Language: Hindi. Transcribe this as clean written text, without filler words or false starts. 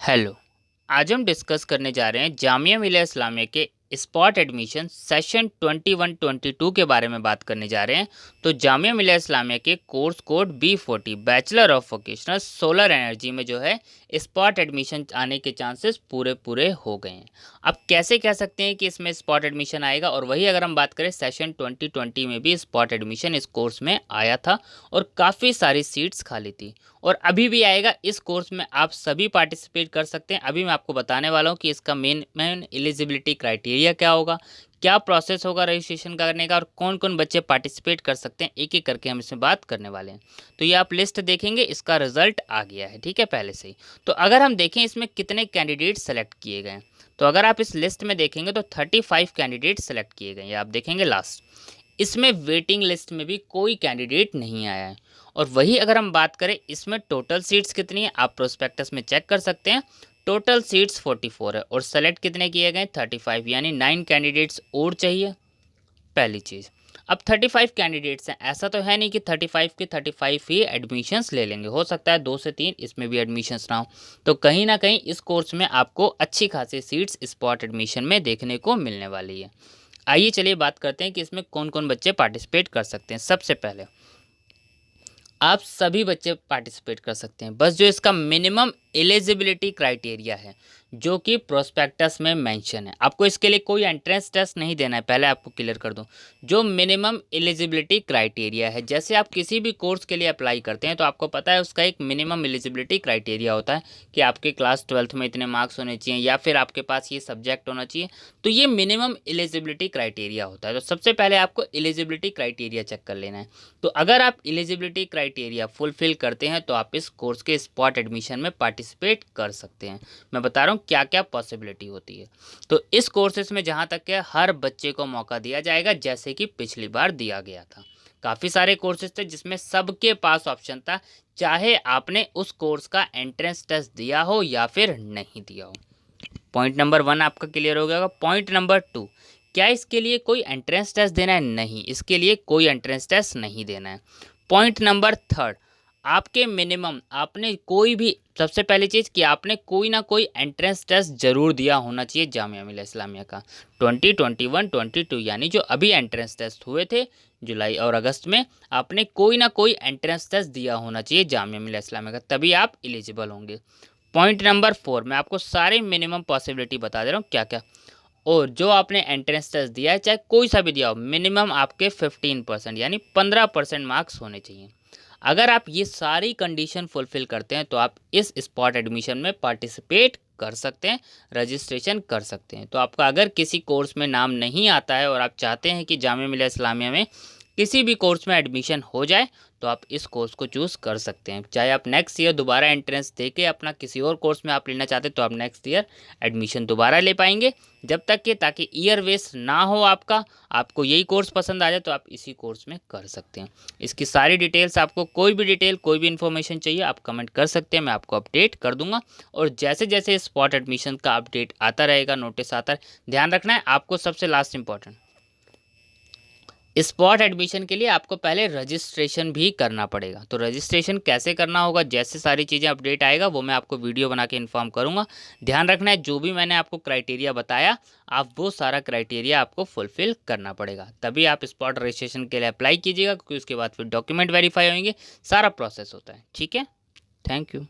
हेलो। आज हम डिस्कस करने जा रहे हैं जामिया मिलिया इस्लामिया के स्पॉट एडमिशन सेशन 21-22 के बारे में बात करने जा रहे हैं। तो जामिया मिलिया इस्लामिया के course code B40 bachelor of vocational solar energy में जो है स्पॉट एडमिशन आने के चांसेस पूरे पूरे हो गए हैं। अब कैसे कह सकते हैं कि इसमें स्पॉट एडमिशन आएगा, और वही अगर हम बात करें सेशन 2020 में भी स्पॉट एडमिशन इस कोर्स में आया था और काफ़ी सारी सीट्स खाली थी, और अभी भी आएगा। इस कोर्स में आप सभी पार्टिसिपेट कर सकते हैं। अभी मैं आपको बताने वाला हूँ कि इसका मेन एलिजिबिलिटी क्राइटेरिया क्या होगा, क्या प्रोसेस होगा रजिस्ट्रेशन करने का, और कौन कौन बच्चे पार्टिसिपेट कर सकते हैं, एक एक करके हम इसमें बात करने वाले हैं। तो ये आप लिस्ट देखेंगे, इसका रिजल्ट आ गया है, ठीक है, पहले से ही। तो अगर हम देखें इसमें कितने कैंडिडेट सेलेक्ट किए गए हैं, तो अगर आप इस लिस्ट में देखेंगे तो 35 कैंडिडेट सेलेक्ट किए गए हैं। आप देखेंगे लास्ट, इसमें वेटिंग लिस्ट में भी कोई कैंडिडेट नहीं आया है। और वही अगर हम बात करें इसमें टोटल सीट्स कितनी है, आप प्रोस्पेक्टस में चेक कर सकते हैं। टोटल सीट्स 44 है और सेलेक्ट कितने किए गए 35, यानी 9 कैंडिडेट्स और चाहिए, पहली चीज़। अब 35 कैंडिडेट्स हैं, ऐसा तो है नहीं कि 35 के 35 ही एडमिशन्स ले लेंगे, हो सकता है 2 से 3 इसमें भी एडमिशन्स ना हो। तो कहीं ना कहीं इस कोर्स में आपको अच्छी खासी सीट्स स्पॉट एडमिशन में देखने को मिलने वाली है। आइए चलिए बात करते हैं कि इसमें कौन कौन बच्चे पार्टिसिपेट कर सकते हैं। सबसे पहले आप सभी बच्चे पार्टिसिपेट कर सकते हैं, बस जो इसका मिनिमम एलिजिबिलिटी क्राइटेरिया है जो कि प्रोस्पेक्टस में मेंशन है, आपको इसके लिए कोई एंट्रेंस टेस्ट नहीं देना है। पहले आपको क्लियर कर दूं, जो मिनिमम एलिजिबिलिटी क्राइटेरिया है, जैसे आप किसी भी कोर्स के लिए अप्लाई करते हैं तो आपको पता है उसका एक मिनिमम एलिजिबिलिटी क्राइटेरिया होता है कि आपके क्लास 12th में इतने मार्क्स होने चाहिए या फिर आपके पास ये सब्जेक्ट होना चाहिए। तो ये मिनिमम एलिजिबिलिटी क्राइटेरिया होता है। तो सबसे पहले आपको एलिजिबिलिटी क्राइटेरिया चेक कर लेना है। तो अगर आप एलिजिबिलिटी क्राइटेरिया फुलफिल करते हैं तो आप इस कोर्स के स्पॉट एडमिशन में पार्टिसिपेट कर सकते हैं। मैं बता रहा हूँ क्या क्या पॉसिबिलिटी होती है। तो इस कोर्सेज में जहाँ तक है हर बच्चे को मौका दिया जाएगा, जैसे कि पिछली बार दिया गया था। काफ़ी सारे कोर्सेज थे जिसमें सबके पास ऑप्शन था, चाहे आपने उस कोर्स का एंट्रेंस टेस्ट दिया हो या फिर नहीं दिया हो। पॉइंट नंबर 1 आपका क्लियर हो गया। पॉइंट नंबर 2, क्या इसके लिए कोई एंट्रेंस टेस्ट देना है? नहीं, इसके लिए कोई एंट्रेंस टेस्ट नहीं देना है। पॉइंट नंबर 3, आपके मिनिमम आपने कोई भी, सबसे पहली चीज़ कि आपने कोई ना कोई एंट्रेंस टेस्ट जरूर दिया होना चाहिए जामिया मिलिया इस्लामिया का 2021-22, यानी जो अभी एंट्रेंस टेस्ट हुए थे जुलाई और अगस्त में, आपने कोई ना कोई एंट्रेंस टेस्ट दिया होना चाहिए जामिया मिलिया इस्लामिया का, तभी आप एलिजिबल होंगे। पॉइंट नंबर 4, मैं आपको सारे मिनिमम पॉसिबिलिटी बता दे रहा हूँ क्या क्या। और जो आपने एंट्रेंस टेस्ट दिया है, चाहे कोई सा भी दिया हो, मिनिमम आपके 15% यानी 15% मार्क्स होने चाहिए। अगर आप ये सारी कंडीशन फुलफिल करते हैं तो आप इस स्पॉट एडमिशन में पार्टिसिपेट कर सकते हैं, रजिस्ट्रेशन कर सकते हैं। तो आपका अगर किसी कोर्स में नाम नहीं आता है और आप चाहते हैं कि जामिया मिलिया इस्लामिया में किसी भी कोर्स में एडमिशन हो जाए, तो आप इस कोर्स को चूज़ कर सकते हैं। चाहे आप नेक्स्ट ईयर दोबारा एंट्रेंस दे के अपना किसी और कोर्स में आप लेना चाहते हैं तो आप नेक्स्ट ईयर एडमिशन दोबारा ले पाएंगे, जब तक कि ताकि ईयर वेस्ट ना हो आपका, आपको यही कोर्स पसंद आ जाए तो आप इसी कोर्स में कर सकते हैं। इसकी सारी डिटेल्स, आपको कोई भी डिटेल कोई भी इन्फॉर्मेशन चाहिए आप कमेंट कर सकते हैं, मैं आपको अपडेट कर दूंगा। और जैसे जैसे स्पॉट एडमिशन का अपडेट आता रहेगा, नोटिस आता है, ध्यान रखना है आपको, सबसे लास्ट इंपॉर्टेंट, स्पॉट एडमिशन के लिए आपको पहले रजिस्ट्रेशन भी करना पड़ेगा। तो रजिस्ट्रेशन कैसे करना होगा, जैसे सारी चीज़ें अपडेट आएगा वो मैं आपको वीडियो बना के इन्फॉर्म करूंगा। ध्यान रखना है जो भी मैंने आपको क्राइटेरिया बताया, आप वो सारा क्राइटेरिया आपको फुलफिल करना पड़ेगा, तभी आप स्पॉट रजिस्ट्रेशन के लिए अप्लाई कीजिएगा, क्योंकि उसके बाद फिर डॉक्यूमेंट वेरीफाई होंगे, सारा प्रोसेस होता है। ठीक है, थैंक यू।